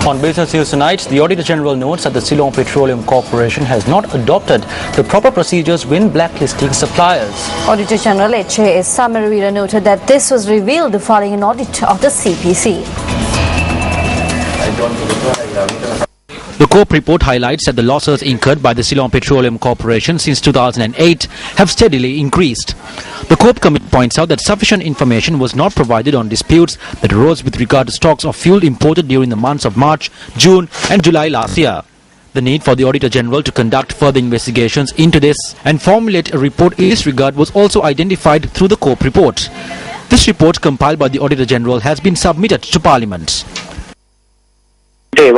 On Business News Tonight, the Auditor General notes that the Ceylon Petroleum Corporation has not adopted the proper procedures when blacklisting suppliers. Auditor General H.A.S. Samaravira noted that this was revealed following an audit of the CPC. The COPE report highlights that the losses incurred by the Ceylon Petroleum Corporation since 2008 have steadily increased. The COPE committee points out that sufficient information was not provided on disputes that arose with regard to stocks of fuel imported during the months of March, June and July last year. The need for the Auditor General to conduct further investigations into this and formulate a report in this regard was also identified through the COPE report. This report, compiled by the Auditor General, has been submitted to Parliament. We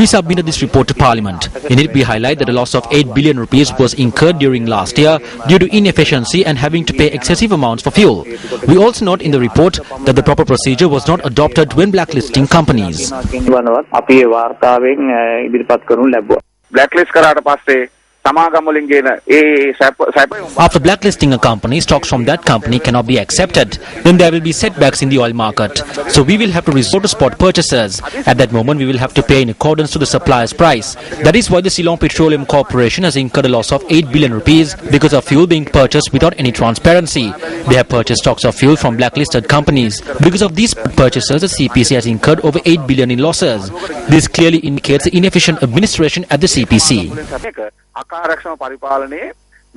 submitted this report to Parliament. In it, we highlight that a loss of 8 billion rupees was incurred during last year due to inefficiency and having to pay excessive amounts for fuel. We also note in the report that the proper procedure was not adopted when blacklisting companies. After blacklisting a company, stocks from that company cannot be accepted. Then there will be setbacks in the oil market. So we will have to resort to spot purchases. At that moment, we will have to pay in accordance to the supplier's price. That is why the Ceylon Petroleum Corporation has incurred a loss of 8 billion rupees because of fuel being purchased without any transparency. They have purchased stocks of fuel from blacklisted companies. Because of these purchases, the CPC has incurred over 8 billion in losses. This clearly indicates the inefficient administration at the CPC.